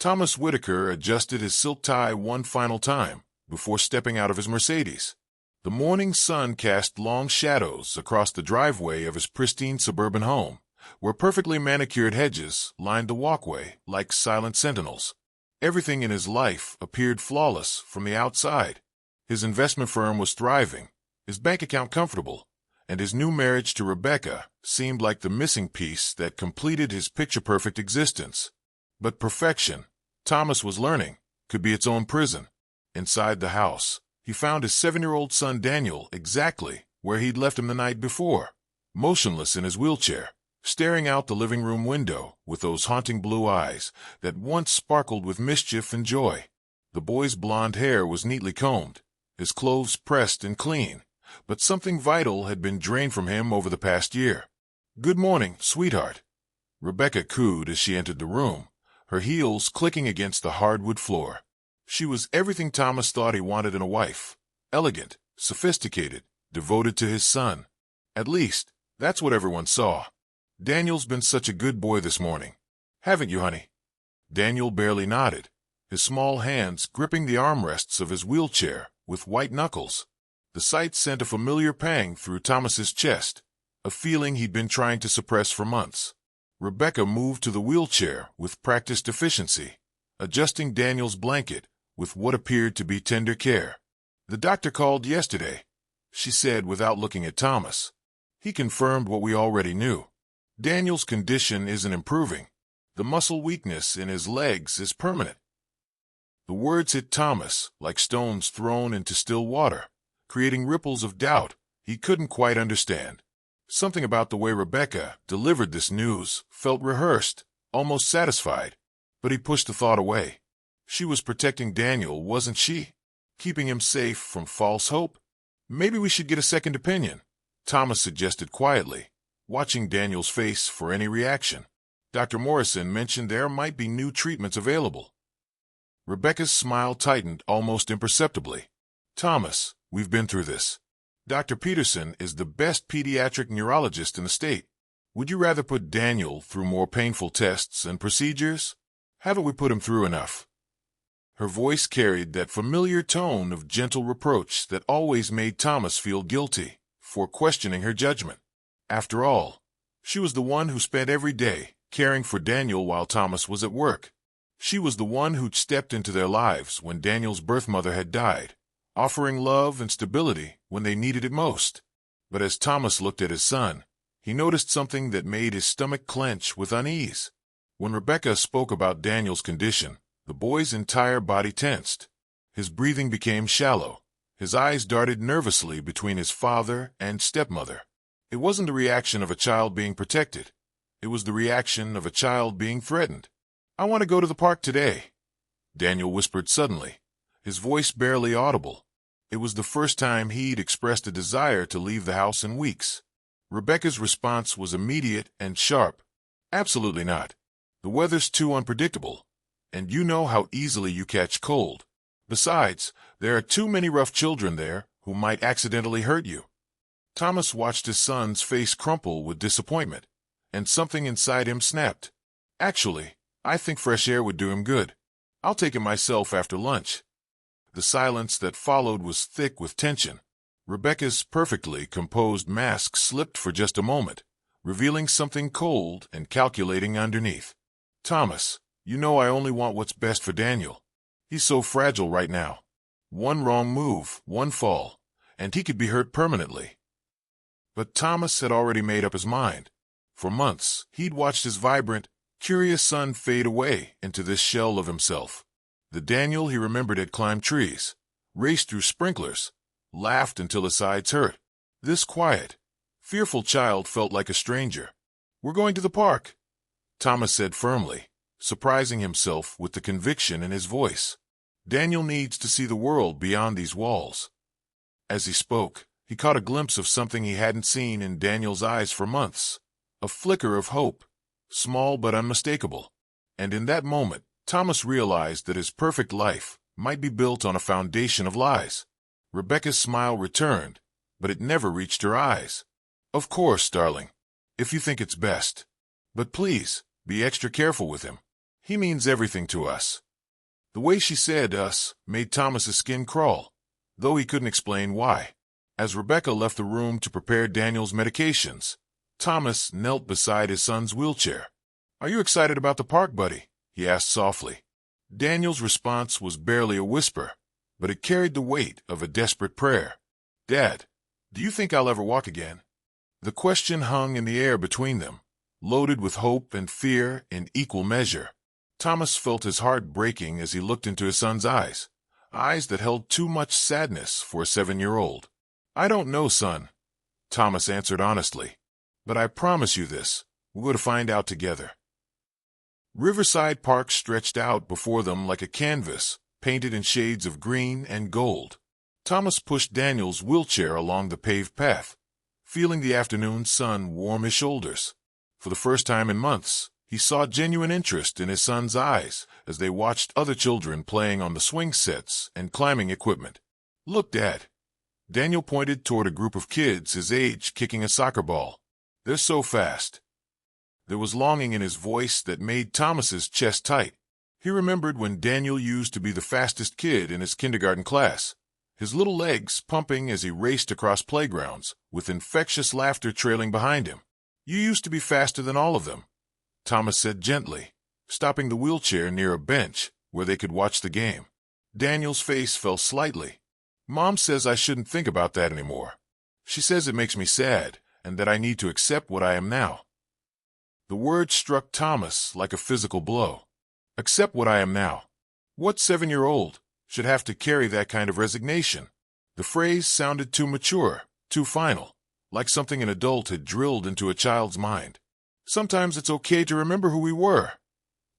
Thomas Whitaker adjusted his silk tie one final time before stepping out of his Mercedes. The morning sun cast long shadows across the driveway of his pristine suburban home, where perfectly manicured hedges lined the walkway like silent sentinels. Everything in his life appeared flawless from the outside. His investment firm was thriving, his bank account comfortable, and his new marriage to Rebecca seemed like the missing piece that completed his picture-perfect existence. But perfection, Thomas was learning, could be its own prison. Inside the house, he found his 7-year-old son Daniel exactly where he'd left him the night before, motionless in his wheelchair, staring out the living room window with those haunting blue eyes that once sparkled with mischief and joy. The boy's blonde hair was neatly combed, his clothes pressed and clean, but something vital had been drained from him over the past year. "Good morning, sweetheart," Rebecca cooed as she entered the room, her heels clicking against the hardwood floor. She was everything Thomas thought he wanted in a wife: elegant, sophisticated, devoted to his son. At least, that's what everyone saw. "Daniel's been such a good boy this morning. Haven't you, honey?" Daniel barely nodded, his small hands gripping the armrests of his wheelchair with white knuckles. The sight sent a familiar pang through Thomas's chest, a feeling he'd been trying to suppress for months. Rebecca moved to the wheelchair with practiced efficiency, adjusting Daniel's blanket with what appeared to be tender care. "The doctor called yesterday," she said without looking at Thomas. "He confirmed what we already knew. Daniel's condition isn't improving. The muscle weakness in his legs is permanent." The words hit Thomas like stones thrown into still water, creating ripples of doubt he couldn't quite understand. Something about the way Rebecca delivered this news felt rehearsed, almost satisfied, but he pushed the thought away. She was protecting Daniel, wasn't she? Keeping him safe from false hope? "Maybe we should get a second opinion," Thomas suggested quietly, watching Daniel's face for any reaction. "Dr. Morrison mentioned there might be new treatments available." Rebecca's smile tightened almost imperceptibly. "Thomas, we've been through this. Dr. Peterson is the best pediatric neurologist in the state. Would you rather put Daniel through more painful tests and procedures? Haven't we put him through enough?" Her voice carried that familiar tone of gentle reproach that always made Thomas feel guilty for questioning her judgment. After all, she was the one who spent every day caring for Daniel while Thomas was at work. She was the one who'd stepped into their lives when Daniel's birth mother had died, offering love and stability when they needed it most. But as Thomas looked at his son, he noticed something that made his stomach clench with unease. When Rebecca spoke about Daniel's condition, the boy's entire body tensed. His breathing became shallow. His eyes darted nervously between his father and stepmother. It wasn't the reaction of a child being protected. It was the reaction of a child being threatened. "I want to go to the park today," Daniel whispered suddenly, his voice barely audible. It was the first time he'd expressed a desire to leave the house in weeks. Rebecca's response was immediate and sharp. "Absolutely not. The weather's too unpredictable, and you know how easily you catch cold. Besides, there are too many rough children there who might accidentally hurt you." Thomas watched his son's face crumple with disappointment, and something inside him snapped. "Actually, I think fresh air would do him good. I'll take him myself after lunch." The silence that followed was thick with tension. Rebecca's perfectly composed mask slipped for just a moment, revealing something cold and calculating underneath. "Thomas, you know I only want what's best for Daniel. He's so fragile right now. One wrong move, one fall, and he could be hurt permanently." But Thomas had already made up his mind. For months, he'd watched his vibrant, curious son fade away into this shell of himself. The Daniel he remembered had climbed trees, raced through sprinklers, laughed until his sides hurt. This quiet, fearful child felt like a stranger. "We're going to the park," Thomas said firmly, surprising himself with the conviction in his voice. "Daniel needs to see the world beyond these walls." As he spoke, he caught a glimpse of something he hadn't seen in Daniel's eyes for months, a flicker of hope, small but unmistakable. And in that moment, Thomas realized that his perfect life might be built on a foundation of lies. Rebecca's smile returned, but it never reached her eyes. "Of course, darling, if you think it's best. But please, be extra careful with him. He means everything to us." The way she said "us" made Thomas's skin crawl, though he couldn't explain why. As Rebecca left the room to prepare Daniel's medications, Thomas knelt beside his son's wheelchair. "Are you excited about the park, buddy?" he asked softly. Daniel's response was barely a whisper, but it carried the weight of a desperate prayer. "Dad, do you think I'll ever walk again?" The question hung in the air between them, loaded with hope and fear in equal measure. Thomas felt his heart breaking as he looked into his son's eyes that held too much sadness for a 7-year-old. "I don't know, son," Thomas answered honestly, "but I promise you this, we're going to find out together." Riverside Park stretched out before them like a canvas, painted in shades of green and gold. Thomas pushed Daniel's wheelchair along the paved path, feeling the afternoon sun warm his shoulders. For the first time in months, he saw genuine interest in his son's eyes as they watched other children playing on the swing sets and climbing equipment. "Look, Dad." Daniel pointed toward a group of kids his age kicking a soccer ball. "They're so fast." There was longing in his voice that made Thomas's chest tight. He remembered when Daniel used to be the fastest kid in his kindergarten class, his little legs pumping as he raced across playgrounds, with infectious laughter trailing behind him. "You used to be faster than all of them," Thomas said gently, stopping the wheelchair near a bench where they could watch the game. Daniel's face fell slightly. "Mom says I shouldn't think about that anymore. She says it makes me sad and that I need to accept what I am now." The word struck Thomas like a physical blow. Accept what I am now. What 7-year-old should have to carry that kind of resignation? The phrase sounded too mature, too final, like something an adult had drilled into a child's mind. "Sometimes it's okay to remember who we were,"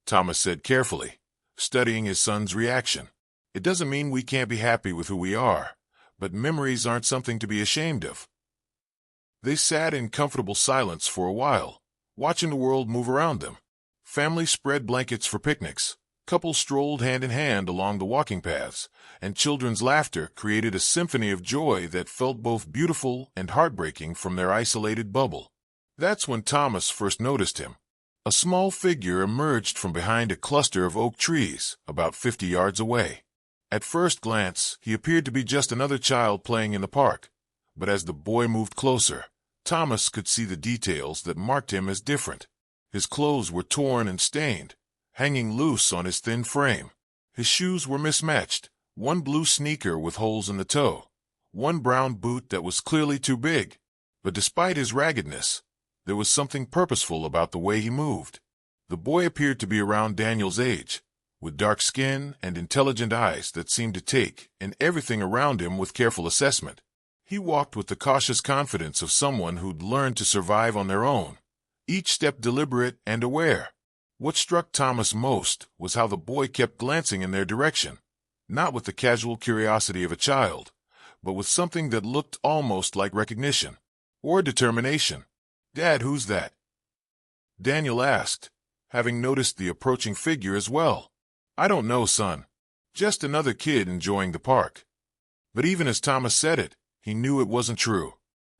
Thomas said carefully, studying his son's reaction. "It doesn't mean we can't be happy with who we are, but memories aren't something to be ashamed of." They sat in comfortable silence for a while, watching the world move around them. Families spread blankets for picnics, couples strolled hand in hand along the walking paths, and children's laughter created a symphony of joy that felt both beautiful and heartbreaking from their isolated bubble. That's when Thomas first noticed him. A small figure emerged from behind a cluster of oak trees about 50 yards away. At first glance, he appeared to be just another child playing in the park, but as the boy moved closer, Thomas could see the details that marked him as different. His clothes were torn and stained, hanging loose on his thin frame. His shoes were mismatched, one blue sneaker with holes in the toe, one brown boot that was clearly too big. But despite his raggedness, there was something purposeful about the way he moved. The boy appeared to be around Daniel's age, with dark skin and intelligent eyes that seemed to take in everything around him with careful assessment. He walked with the cautious confidence of someone who'd learned to survive on their own, each step deliberate and aware. What struck Thomas most was how the boy kept glancing in their direction, not with the casual curiosity of a child, but with something that looked almost like recognition or determination. "Dad, who's that?" Daniel asked, having noticed the approaching figure as well. "I don't know, son. Just another kid enjoying the park." But even as Thomas said it, he knew it wasn't true.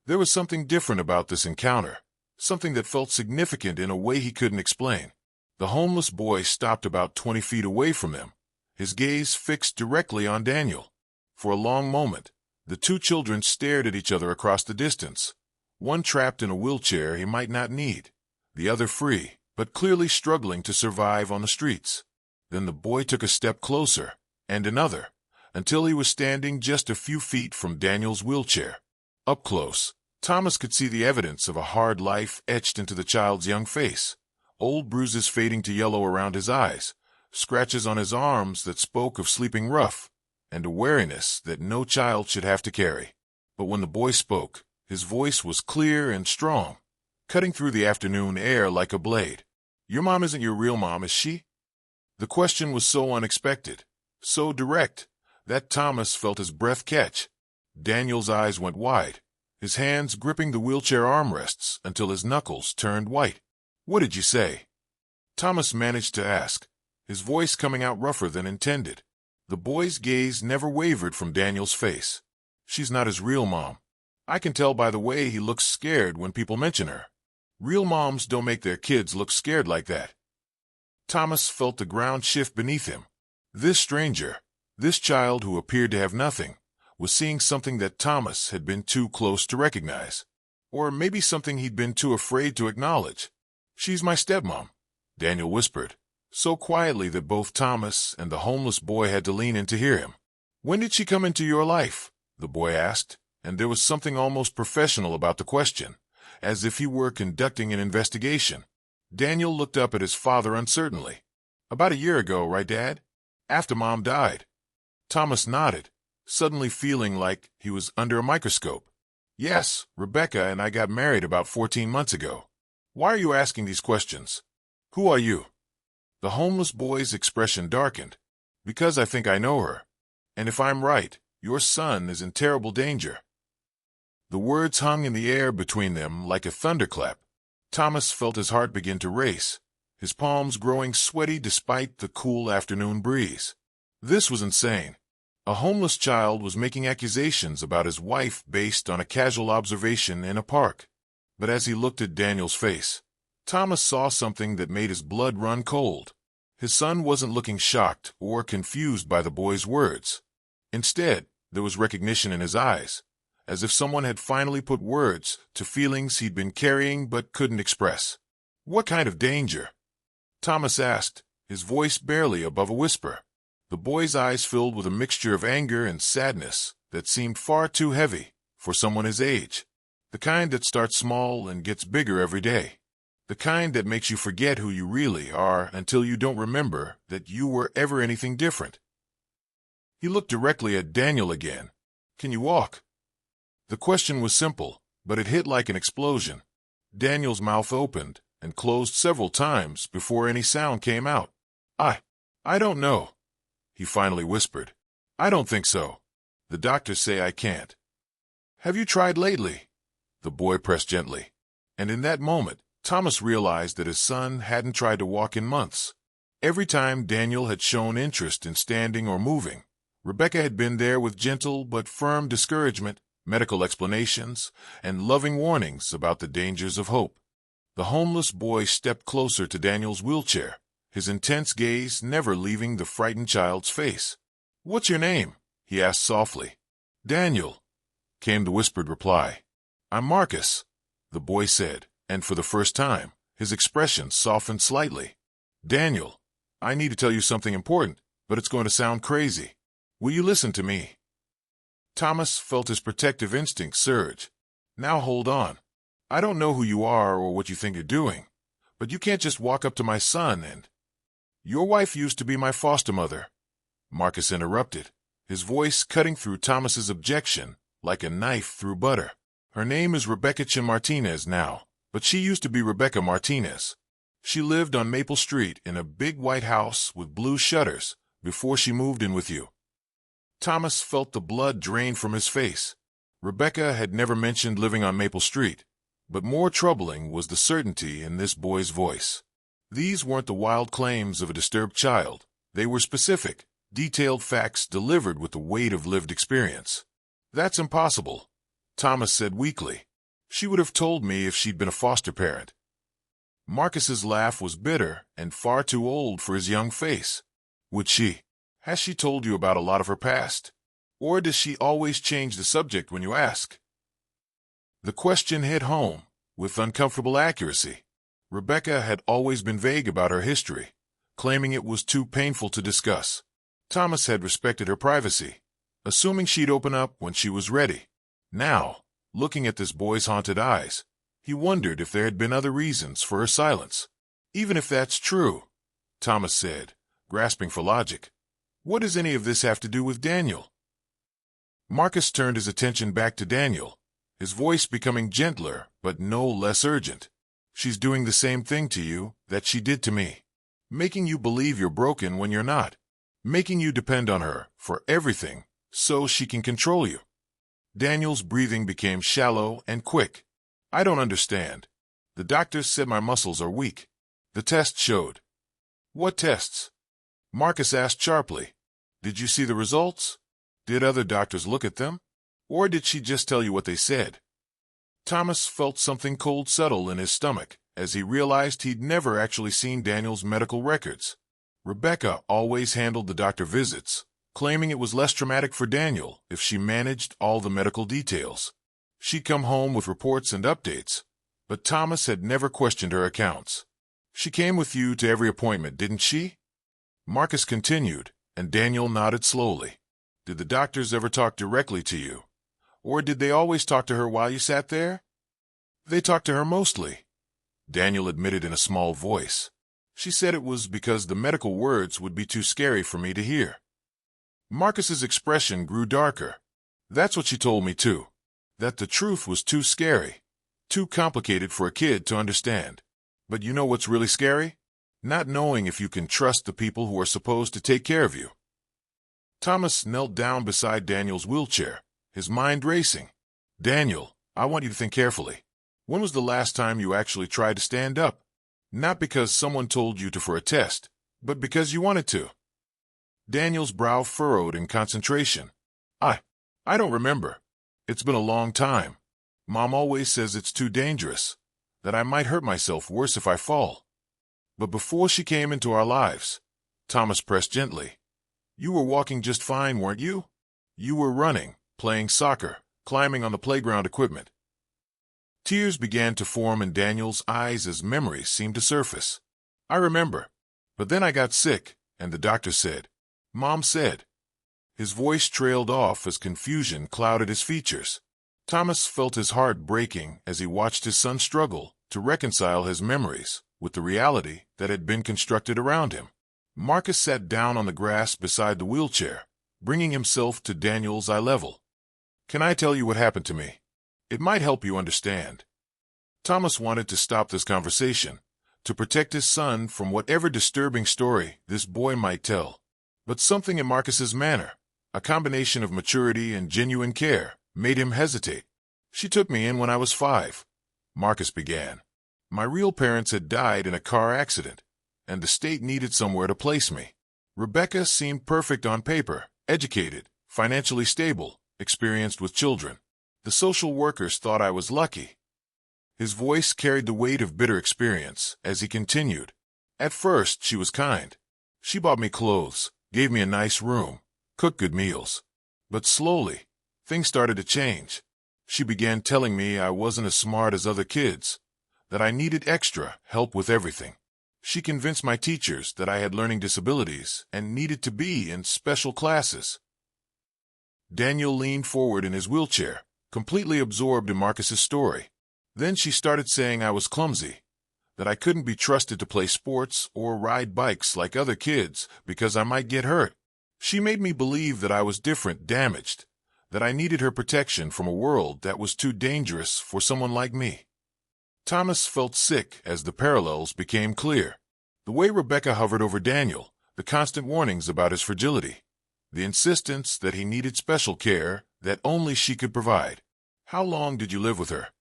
There was something different about this encounter, something that felt significant in a way he couldn't explain. The homeless boy stopped about 20 feet away from them, his gaze fixed directly on Daniel. For a long moment, the two children stared at each other across the distance, one trapped in a wheelchair he might not need, the other free, but clearly struggling to survive on the streets. Then the boy took a step closer, and another, until he was standing just a few feet from Daniel's wheelchair. Up close, Thomas could see the evidence of a hard life etched into the child's young face, old bruises fading to yellow around his eyes, scratches on his arms that spoke of sleeping rough, and a wariness that no child should have to carry. But when the boy spoke, his voice was clear and strong, cutting through the afternoon air like a blade. "Your mom isn't your real mom, is she?" The question was so unexpected, so direct, that Thomas felt his breath catch. Daniel's eyes went wide, his hands gripping the wheelchair armrests until his knuckles turned white. "What did you say?" Thomas managed to ask, his voice coming out rougher than intended. The boy's gaze never wavered from Daniel's face. "She's not his real mom. I can tell by the way he looks scared when people mention her. Real moms don't make their kids look scared like that." Thomas felt the ground shift beneath him. This stranger, this child who appeared to have nothing, was seeing something that Thomas had been too close to recognize. Or maybe something he'd been too afraid to acknowledge. "She's my stepmom," Daniel whispered, so quietly that both Thomas and the homeless boy had to lean in to hear him. "When did she come into your life?" the boy asked, and there was something almost professional about the question, as if he were conducting an investigation. Daniel looked up at his father uncertainly. "About a year ago, right, Dad? After Mom died." Thomas nodded, suddenly feeling like he was under a microscope. "Yes, Rebecca and I got married about 14 months ago." "Why are you asking these questions? Who are you?" The homeless boy's expression darkened. "Because I think I know her. And if I'm right, your son is in terrible danger." The words hung in the air between them like a thunderclap. Thomas felt his heart begin to race, his palms growing sweaty despite the cool afternoon breeze. This was insane. A homeless child was making accusations about his wife based on a casual observation in a park. But as he looked at Daniel's face, Thomas saw something that made his blood run cold. His son wasn't looking shocked or confused by the boy's words. Instead, there was recognition in his eyes, as if someone had finally put words to feelings he'd been carrying but couldn't express. "What kind of danger?" Thomas asked, his voice barely above a whisper. The boy's eyes filled with a mixture of anger and sadness that seemed far too heavy for someone his age. The kind that starts small and gets bigger every day. The kind that makes you forget who you really are until you don't remember that you were ever anything different. He looked directly at Daniel again. "Can you walk?" The question was simple, but it hit like an explosion. Daniel's mouth opened and closed several times before any sound came out. I don't know," he finally whispered. "I don't think so. The doctors say I can't." "Have you tried lately?" the boy pressed gently. And in that moment, Thomas realized that his son hadn't tried to walk in months. Every time Daniel had shown interest in standing or moving, Rebecca had been there with gentle but firm discouragement, medical explanations, and loving warnings about the dangers of hope. The homeless boy stepped closer to Daniel's wheelchair, his intense gaze never leaving the frightened child's face. "What's your name?" he asked softly. "Daniel," came the whispered reply. "I'm Marcus," the boy said, and for the first time, his expression softened slightly. "Daniel, I need to tell you something important, but it's going to sound crazy. Will you listen to me?" Thomas felt his protective instinct surge. "Now hold on. I don't know who you are or what you think you're doing, but you can't just walk up to my son and—" "Your wife used to be my foster mother," Marcus interrupted, his voice cutting through Thomas's objection like a knife through butter. "Her name is Rebecca Chin Martinez now, but she used to be Rebecca Martinez. She lived on Maple Street in a big white house with blue shutters before she moved in with you." Thomas felt the blood drain from his face. Rebecca had never mentioned living on Maple Street, but more troubling was the certainty in this boy's voice. These weren't the wild claims of a disturbed child. They were specific, detailed facts delivered with the weight of lived experience. "That's impossible," Thomas said weakly. "She would have told me if she'd been a foster parent." Marcus's laugh was bitter and far too old for his young face. "Would she? Has she told you about a lot of her past? Or does she always change the subject when you ask?" The question hit home, with uncomfortable accuracy. Rebecca had always been vague about her history, claiming it was too painful to discuss. Thomas had respected her privacy, assuming she'd open up when she was ready. Now, looking at this boy's haunted eyes, he wondered if there had been other reasons for her silence. "Even if that's true," Thomas said, grasping for logic, "what does any of this have to do with Daniel?" Marcus turned his attention back to Daniel, his voice becoming gentler but no less urgent. "She's doing the same thing to you that she did to me, making you believe you're broken when you're not, making you depend on her for everything so she can control you." Daniel's breathing became shallow and quick. "I don't understand. The doctors said my muscles are weak. The test showed." "What tests?" Marcus asked sharply. "Did you see the results? Did other doctors look at them? Or did she just tell you what they said?" Thomas felt something cold settle in his stomach as he realized he'd never actually seen Daniel's medical records. Rebecca always handled the doctor visits, claiming it was less traumatic for Daniel if she managed all the medical details. She'd come home with reports and updates, but Thomas had never questioned her accounts. "She came with you to every appointment, didn't she?" Marcus continued, and Daniel nodded slowly. "Did the doctors ever talk directly to you? Or did they always talk to her while you sat there?" "They talked to her mostly," Daniel admitted in a small voice. "She said it was because the medical words would be too scary for me to hear." Marcus's expression grew darker. "That's what she told me too. That the truth was too scary, too complicated for a kid to understand. But you know what's really scary? Not knowing if you can trust the people who are supposed to take care of you." Thomas knelt down beside Daniel's wheelchair, his mind racing. "Daniel, I want you to think carefully. When was the last time you actually tried to stand up? Not because someone told you to for a test, but because you wanted to." Daniel's brow furrowed in concentration. I don't remember. It's been a long time. Mom always says it's too dangerous, that I might hurt myself worse if I fall." "But before she came into our lives," Thomas pressed gently, "you were walking just fine, weren't you? You were running, playing soccer, climbing on the playground equipment." Tears began to form in Daniel's eyes as memories seemed to surface. "I remember. But then I got sick, and the doctor said, Mom said." His voice trailed off as confusion clouded his features. Thomas felt his heart breaking as he watched his son struggle to reconcile his memories with the reality that had been constructed around him. Marcus sat down on the grass beside the wheelchair, bringing himself to Daniel's eye level. "Can I tell you what happened to me? It might help you understand." Thomas wanted to stop this conversation, to protect his son from whatever disturbing story this boy might tell. But something in Marcus's manner, a combination of maturity and genuine care, made him hesitate. "She took me in when I was 5, Marcus began. "My real parents had died in a car accident, and the state needed somewhere to place me. Rebecca seemed perfect on paper, educated, financially stable, experienced with children. The social workers thought I was lucky." His voice carried the weight of bitter experience as he continued. "At first, she was kind. She bought me clothes, gave me a nice room, cooked good meals. But slowly, things started to change. She began telling me I wasn't as smart as other kids, that I needed extra help with everything. She convinced my teachers that I had learning disabilities and needed to be in special classes." Daniel leaned forward in his wheelchair, completely absorbed in Marcus's story. "Then she started saying I was clumsy, that I couldn't be trusted to play sports or ride bikes like other kids because I might get hurt. She made me believe that I was different, damaged, that I needed her protection from a world that was too dangerous for someone like me." Thomas felt sick as the parallels became clear. The way Rebecca hovered over Daniel, the constant warnings about his fragility, the insistence that he needed special care that only she could provide. "How long did you live with her?"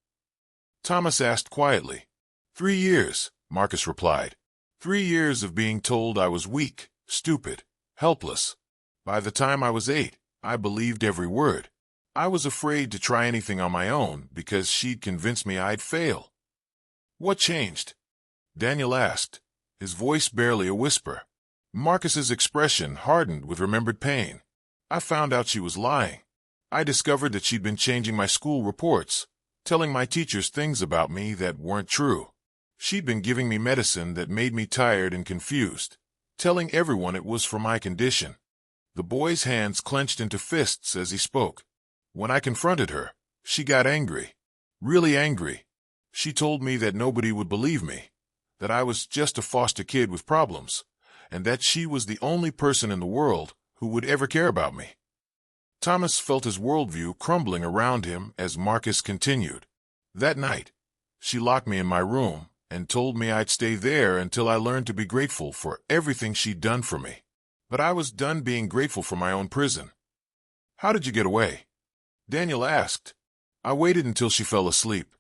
Thomas asked quietly. 3 years, Marcus replied. 3 years of being told I was weak, stupid, helpless. By the time I was 8, I believed every word. I was afraid to try anything on my own because she'd convinced me I'd fail." "What changed?" Daniel asked, his voice barely a whisper. Marcus's expression hardened with remembered pain. "I found out she was lying. I discovered that she'd been changing my school reports, telling my teachers things about me that weren't true. She'd been giving me medicine that made me tired and confused, telling everyone it was for my condition." The boy's hands clenched into fists as he spoke. "When I confronted her, she got angry, really angry. She told me that nobody would believe me, that I was just a foster kid with problems, and that she was the only person in the world who would ever care about me." Thomas felt his worldview crumbling around him as Marcus continued. "That night, she locked me in my room and told me I'd stay there until I learned to be grateful for everything she'd done for me. But I was done being grateful for my own prison." "How did you get away?" Daniel asked. "I waited until she fell asleep.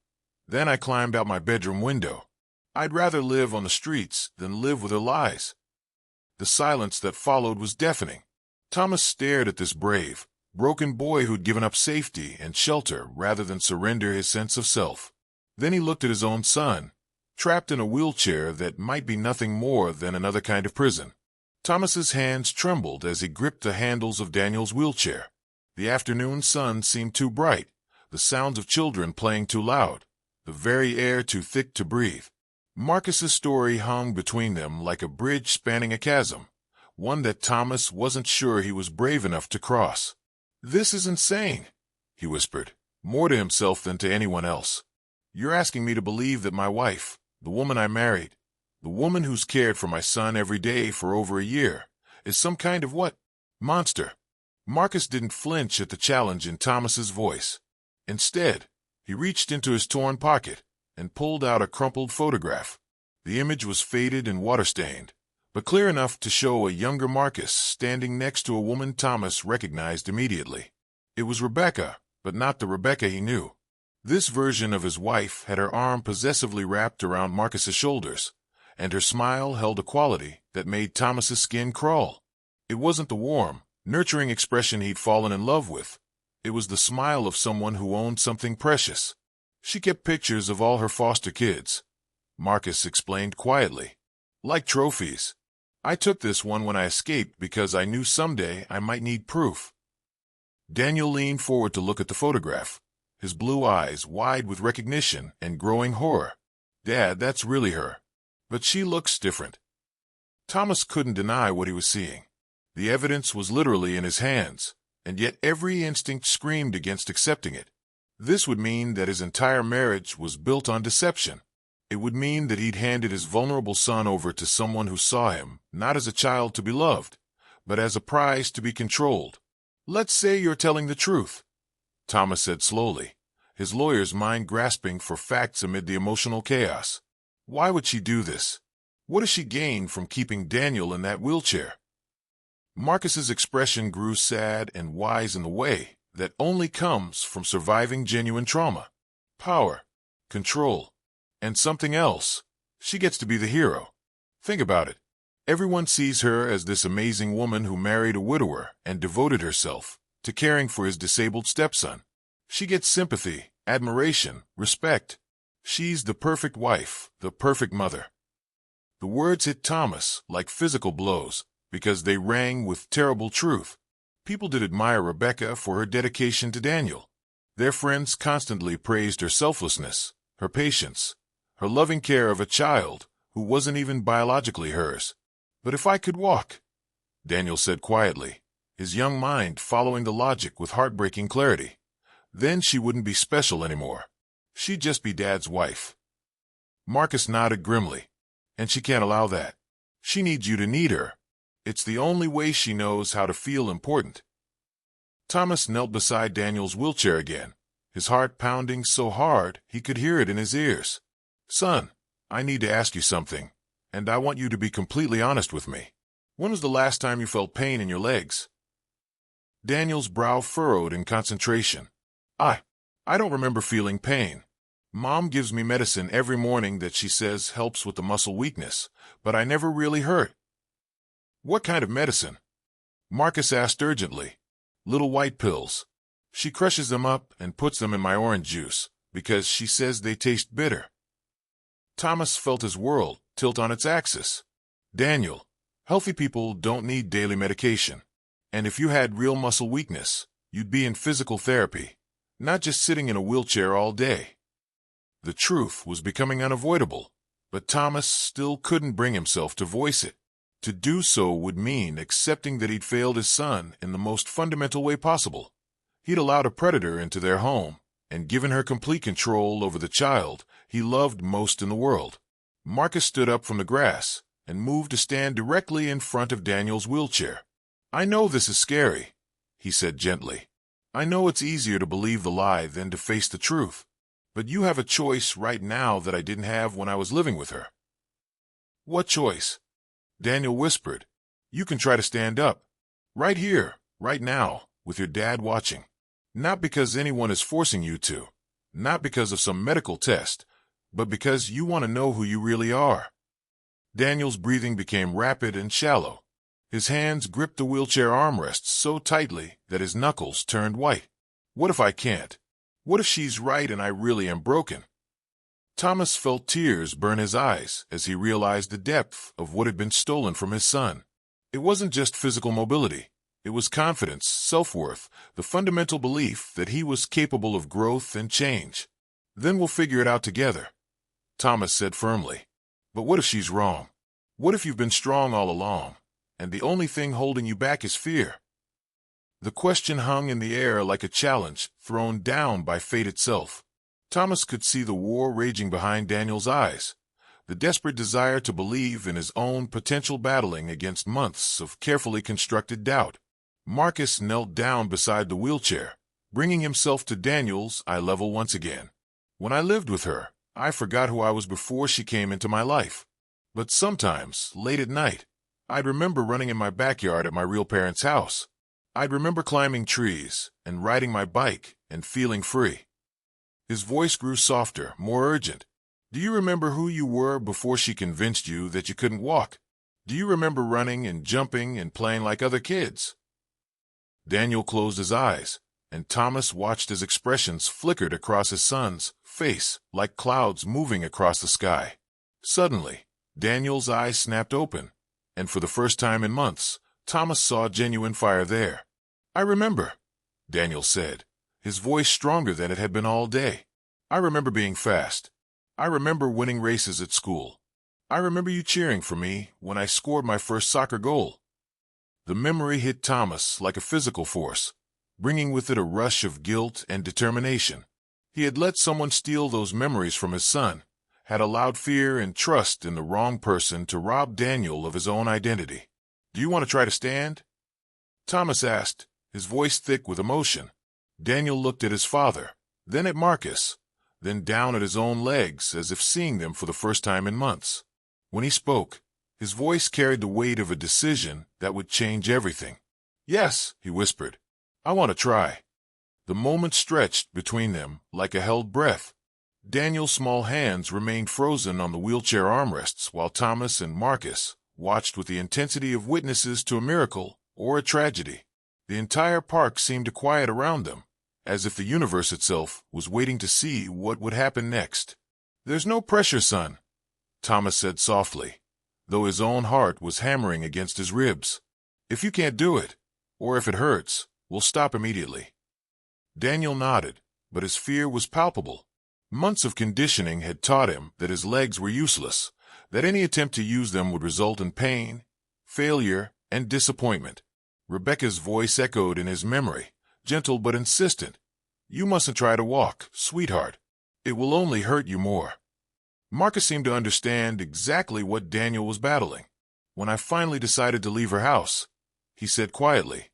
Then I climbed out my bedroom window. I'd rather live on the streets than live with her lies." The silence that followed was deafening. Thomas stared at this brave, broken boy who'd given up safety and shelter rather than surrender his sense of self. Then he looked at his own son, trapped in a wheelchair that might be nothing more than another kind of prison. Thomas's hands trembled as he gripped the handles of Daniel's wheelchair. The afternoon sun seemed too bright, the sounds of children playing too loud, the very air too thick to breathe. Marcus's story hung between them like a bridge spanning a chasm, one that Thomas wasn't sure he was brave enough to cross. "This is insane," he whispered, more to himself than to anyone else. "You're asking me to believe that my wife, the woman I married, the woman who's cared for my son every day for over a year, is some kind of what? Monster." Marcus didn't flinch at the challenge in Thomas's voice. Instead, he reached into his torn pocket and pulled out a crumpled photograph. The image was faded and water-stained, but clear enough to show a younger Marcus standing next to a woman Thomas recognized immediately. It was Rebecca, but not the Rebecca he knew. This version of his wife had her arm possessively wrapped around Marcus's shoulders, and her smile held a quality that made Thomas's skin crawl. It wasn't the warm, nurturing expression he'd fallen in love with. It was the smile of someone who owned something precious. "She kept pictures of all her foster kids," Marcus explained quietly. "Like trophies. I took this one when I escaped because I knew someday I might need proof." Daniel leaned forward to look at the photograph, his blue eyes wide with recognition and growing horror. "Dad, that's really her. But she looks different." Thomas couldn't deny what he was seeing. The evidence was literally in his hands, and yet every instinct screamed against accepting it. This would mean that his entire marriage was built on deception. It would mean that he'd handed his vulnerable son over to someone who saw him not as a child to be loved, but as a prize to be controlled. "Let's say you're telling the truth," Thomas said slowly, his lawyer's mind grasping for facts amid the emotional chaos. "Why would she do this? What does she gain from keeping Daniel in that wheelchair?" Marcus's expression grew sad and wise in the way that only comes from surviving genuine trauma. Power, control, and something else. She gets to be the hero. Think about it. Everyone sees her as this amazing woman who married a widower and devoted herself to caring for his disabled stepson. She gets sympathy, admiration, respect. She's the perfect wife, the perfect mother. The words hit Thomas like physical blows because they rang with terrible truth. People did admire Rebecca for her dedication to Daniel. Their friends constantly praised her selflessness, her patience, her loving care of a child who wasn't even biologically hers. "But if I could walk," Daniel said quietly, his young mind following the logic with heartbreaking clarity, "then she wouldn't be special anymore. She'd just be Dad's wife." Marcus nodded grimly. "And she can't allow that. She needs you to need her. It's the only way she knows how to feel important." Thomas knelt beside Daniel's wheelchair again, his heart pounding so hard he could hear it in his ears. "Son, I need to ask you something, and I want you to be completely honest with me. When was the last time you felt pain in your legs?" Daniel's brow furrowed in concentration. I don't remember feeling pain. Mom gives me medicine every morning that she says helps with the muscle weakness, but I never really hurt." "What kind of medicine?" Marcus asked urgently. "Little white pills. She crushes them up and puts them in my orange juice because she says they taste bitter." Thomas felt his world tilt on its axis. "Daniel, healthy people don't need daily medication. And if you had real muscle weakness, you'd be in physical therapy, not just sitting in a wheelchair all day." The truth was becoming unavoidable, but Thomas still couldn't bring himself to voice it. To do so would mean accepting that he'd failed his son in the most fundamental way possible. He'd allowed a predator into their home and given her complete control over the child he loved most in the world. Marcus stood up from the grass and moved to stand directly in front of Daniel's wheelchair. "I know this is scary," he said gently. "I know it's easier to believe the lie than to face the truth. But you have a choice right now that I didn't have when I was living with her." "What choice?" Daniel whispered. "You can try to stand up. Right here, right now, with your dad watching. Not because anyone is forcing you to. Not because of some medical test, but because you want to know who you really are." Daniel's breathing became rapid and shallow. His hands gripped the wheelchair armrests so tightly that his knuckles turned white. "What if I can't? What if she's right and I really am broken?" Thomas felt tears burn his eyes as he realized the depth of what had been stolen from his son. It wasn't just physical mobility. It was confidence, self-worth, the fundamental belief that he was capable of growth and change. "Then we'll figure it out together," Thomas said firmly. "But what if she's wrong? What if you've been strong all along, and the only thing holding you back is fear?" The question hung in the air like a challenge thrown down by fate itself. Thomas could see the war raging behind Daniel's eyes, the desperate desire to believe in his own potential battling against months of carefully constructed doubt. Marcus knelt down beside the wheelchair, bringing himself to Daniel's eye level once again. "When I lived with her, I forgot who I was before she came into my life. But sometimes, late at night, I'd remember running in my backyard at my real parents' house. I'd remember climbing trees and riding my bike and feeling free." His voice grew softer, more urgent. "Do you remember who you were before she convinced you that you couldn't walk? Do you remember running and jumping and playing like other kids?" Daniel closed his eyes, and Thomas watched as expressions flickered across his son's face like clouds moving across the sky. Suddenly, Daniel's eyes snapped open, and for the first time in months, Thomas saw genuine fire there. "I remember," Daniel said, his voice stronger than it had been all day. "I remember being fast. I remember winning races at school. I remember you cheering for me when I scored my first soccer goal." The memory hit Thomas like a physical force, bringing with it a rush of guilt and determination. He had let someone steal those memories from his son, had allowed fear and trust in the wrong person to rob Daniel of his own identity. "Do you want to try to stand?" Thomas asked, his voice thick with emotion. Daniel looked at his father, then at Marcus, then down at his own legs as if seeing them for the first time in months. When he spoke, his voice carried the weight of a decision that would change everything. "Yes," he whispered. "I want to try." The moment stretched between them like a held breath. Daniel's small hands remained frozen on the wheelchair armrests while Thomas and Marcus watched with the intensity of witnesses to a miracle or a tragedy. The entire park seemed to quiet around them, as if the universe itself was waiting to see what would happen next. "There's no pressure, son," Thomas said softly, though his own heart was hammering against his ribs. "If you can't do it, or if it hurts, we'll stop immediately." Daniel nodded, but his fear was palpable. Months of conditioning had taught him that his legs were useless, that any attempt to use them would result in pain, failure, and disappointment. Rebecca's voice echoed in his memory, gentle but insistent. "You mustn't try to walk, sweetheart. It will only hurt you more." Marcus seemed to understand exactly what Daniel was battling. "When I finally decided to leave her house," he said quietly,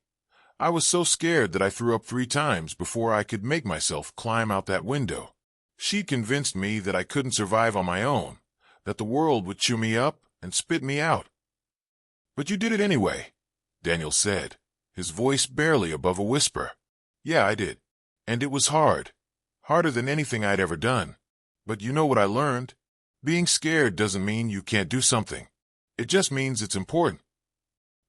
"I was so scared that I threw up 3 times before I could make myself climb out that window. She'd convinced me that I couldn't survive on my own, that the world would chew me up and spit me out." "But you did it anyway," Daniel said, his voice barely above a whisper. "Yeah, I did. And it was hard. Harder than anything I'd ever done. But you know what I learned? Being scared doesn't mean you can't do something. It just means it's important."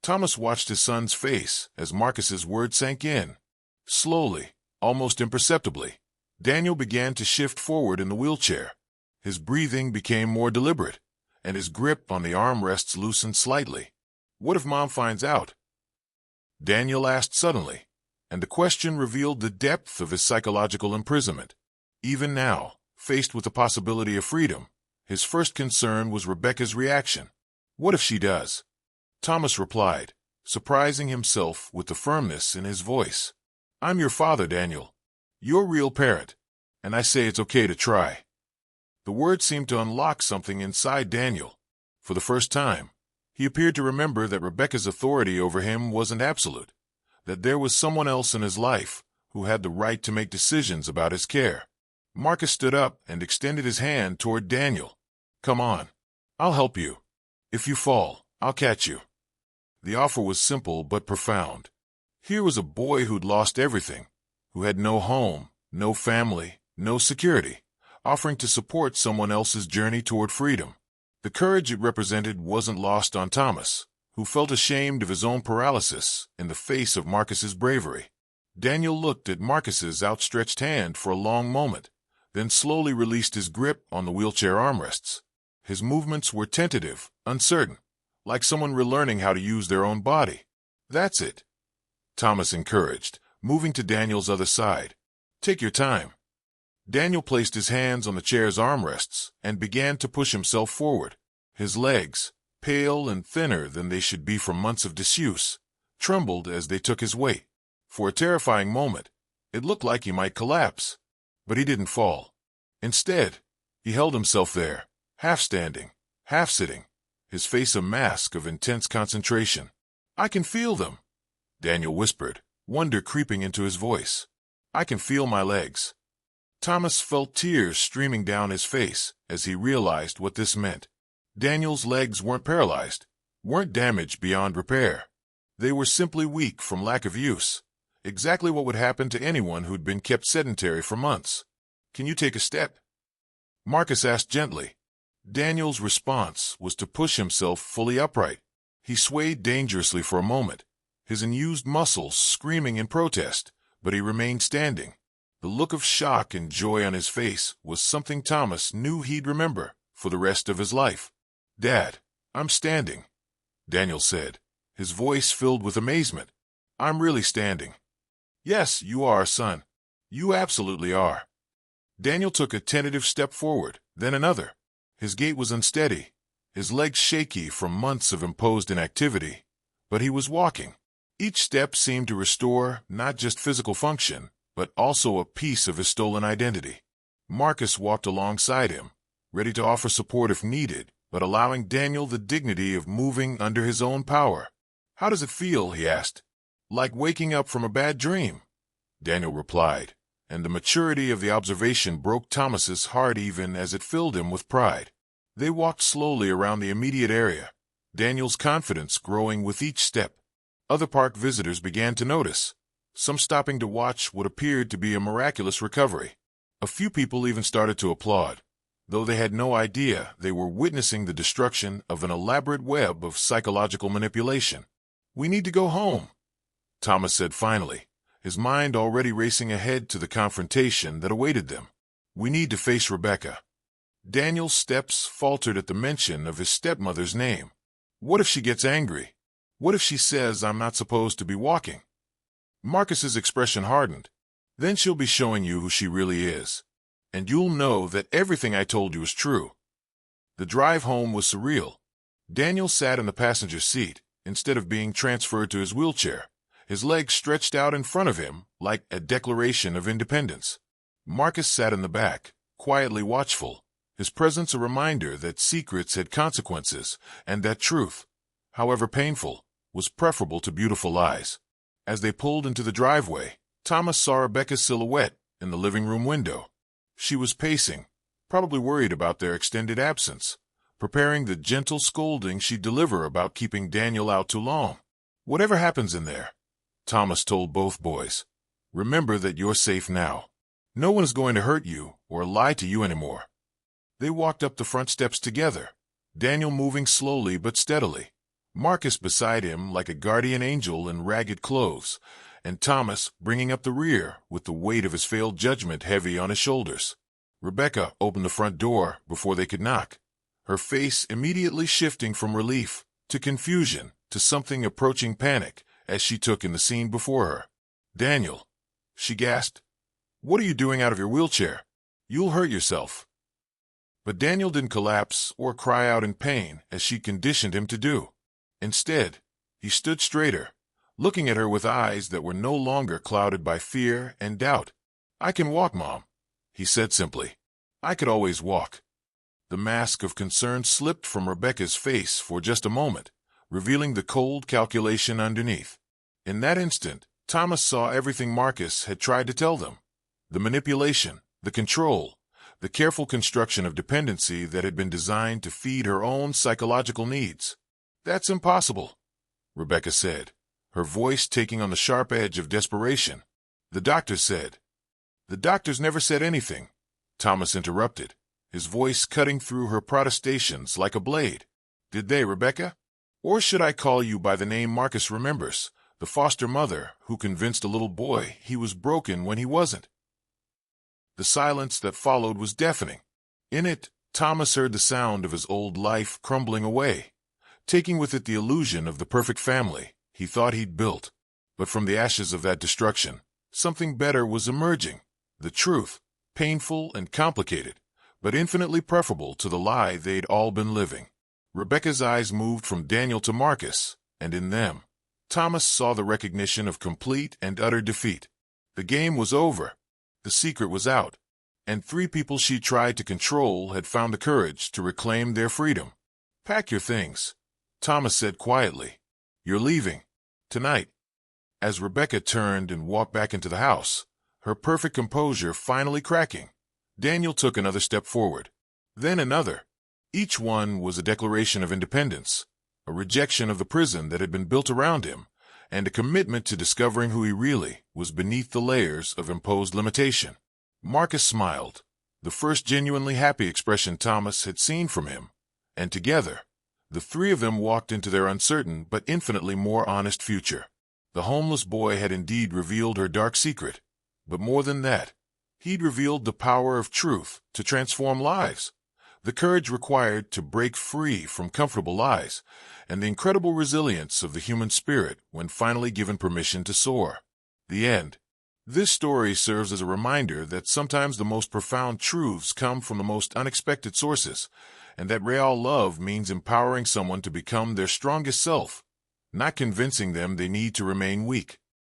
Thomas watched his son's face as Marcus's words sank in. Slowly, almost imperceptibly, Daniel began to shift forward in the wheelchair. His breathing became more deliberate, and his grip on the armrests loosened slightly. "What if Mom finds out?" Daniel asked suddenly, and the question revealed the depth of his psychological imprisonment. Even now, faced with the possibility of freedom, his first concern was Rebecca's reaction. "What if she does?" Thomas replied, surprising himself with the firmness in his voice. "I'm your father, Daniel. Your real parent, and I say it's okay to try." The words seemed to unlock something inside Daniel. For the first time, he appeared to remember that Rebecca's authority over him wasn't absolute, that there was someone else in his life who had the right to make decisions about his care. Marcus stood up and extended his hand toward Daniel. "Come on. I'll help you. If you fall, I'll catch you." The offer was simple but profound. Here was a boy who'd lost everything, who had no home, no family, no security, offering to support someone else's journey toward freedom. The courage it represented wasn't lost on Thomas, who felt ashamed of his own paralysis in the face of Marcus's bravery. Daniel looked at Marcus's outstretched hand for a long moment, then slowly released his grip on the wheelchair armrests. His movements were tentative, uncertain, like someone relearning how to use their own body. "That's it," Thomas encouraged, moving to Daniel's other side. "Take your time." Daniel placed his hands on the chair's armrests and began to push himself forward. His legs, pale and thinner than they should be from months of disuse, trembled as they took his weight. For a terrifying moment, it looked like he might collapse. But he didn't fall. Instead, he held himself there, half standing, half sitting, his face a mask of intense concentration. "I can feel them," Daniel whispered, wonder creeping into his voice. "I can feel my legs." Thomas felt tears streaming down his face as he realized what this meant. Daniel's legs weren't paralyzed, weren't damaged beyond repair. They were simply weak from lack of use, exactly what would happen to anyone who'd been kept sedentary for months. "Can you take a step?" Marcus asked gently. Daniel's response was to push himself fully upright. He swayed dangerously for a moment, his unused muscles screaming in protest, but he remained standing. The look of shock and joy on his face was something Thomas knew he'd remember for the rest of his life. "Dad, I'm standing," Daniel said, his voice filled with amazement. "I'm really standing." "Yes, you are, son. You absolutely are." Daniel took a tentative step forward, then another. His gait was unsteady, his legs shaky from months of imposed inactivity, but he was walking. Each step seemed to restore not just physical function, but also a piece of his stolen identity. Marcus walked alongside him, ready to offer support if needed, but allowing Daniel the dignity of moving under his own power. "How does it feel?" he asked. "Like waking up from a bad dream," Daniel replied, and the maturity of the observation broke Thomas's heart even as it filled him with pride. They walked slowly around the immediate area, Daniel's confidence growing with each step. Other park visitors began to notice, some stopping to watch what appeared to be a miraculous recovery. A few people even started to applaud, though they had no idea they were witnessing the destruction of an elaborate web of psychological manipulation. "We need to go home," Thomas said finally, his mind already racing ahead to the confrontation that awaited them. "We need to face Rebecca." Daniel's steps faltered at the mention of his stepmother's name. What if she gets angry? What if she says I'm not supposed to be walking? Marcus's expression hardened. "Then she'll be showing you who she really is. And you'll know that everything I told you is true." The drive home was surreal. Daniel sat in the passenger seat instead of being transferred to his wheelchair, his legs stretched out in front of him like a declaration of independence. Marcus sat in the back, quietly watchful, his presence a reminder that secrets had consequences and that truth, however painful, was preferable to beautiful lies. As they pulled into the driveway, Thomas saw Rebecca's silhouette in the living room window. She was pacing, probably worried about their extended absence, preparing the gentle scolding she'd deliver about keeping Daniel out too long. "Whatever happens in there," Thomas told both boys, "remember that you're safe now. No one is going to hurt you or lie to you anymore." They walked up the front steps together, Daniel moving slowly but steadily, Marcus beside him like a guardian angel in ragged clothes, and Thomas bringing up the rear with the weight of his failed judgment heavy on his shoulders. Rebecca opened the front door before they could knock, her face immediately shifting from relief to confusion to something approaching panic as she took in the scene before her. "Daniel," she gasped, "what are you doing out of your wheelchair? You'll hurt yourself." But Daniel didn't collapse or cry out in pain as she conditioned him to do. Instead, he stood straighter, looking at her with eyes that were no longer clouded by fear and doubt. "I can walk, Mom," he said simply. "I could always walk." The mask of concern slipped from Rebecca's face for just a moment, revealing the cold calculation underneath. In that instant, Thomas saw everything Marcus had tried to tell them. The manipulation, the control, the careful construction of dependency that had been designed to feed her own psychological needs. "That's impossible," Rebecca said, her voice taking on the sharp edge of desperation. "The doctor said." "The doctors never said anything," Thomas interrupted, his voice cutting through her protestations like a blade. "Did they, Rebecca? Or should I call you by the name Marcus remembers, the foster mother who convinced a little boy he was broken when he wasn't?" The silence that followed was deafening. In it, Thomas heard the sound of his old life crumbling away, taking with it the illusion of the perfect family he thought he'd built. But from the ashes of that destruction, something better was emerging. The truth, painful and complicated, but infinitely preferable to the lie they'd all been living. Rebecca's eyes moved from Daniel to Marcus, and in them, Thomas saw the recognition of complete and utter defeat. The game was over. The secret was out, and 3 people she tried to control had found the courage to reclaim their freedom. "Pack your things," Thomas said quietly. "You're leaving. Tonight." As Rebecca turned and walked back into the house, her perfect composure finally cracking, Daniel took another step forward. Then another. Each one was a declaration of independence, a rejection of the prison that had been built around him, and a commitment to discovering who he really was beneath the layers of imposed limitation. Marcus smiled, the first genuinely happy expression Thomas had seen from him, and together, the 3 of them walked into their uncertain but infinitely more honest future. The homeless boy had indeed revealed her dark secret, but more than that, he'd revealed the power of truth to transform lives, the courage required to break free from comfortable lies, and the incredible resilience of the human spirit when finally given permission to soar. The end. This story serves as a reminder that sometimes the most profound truths come from the most unexpected sources, and that real love means empowering someone to become their strongest self, not convincing them they need to remain weak.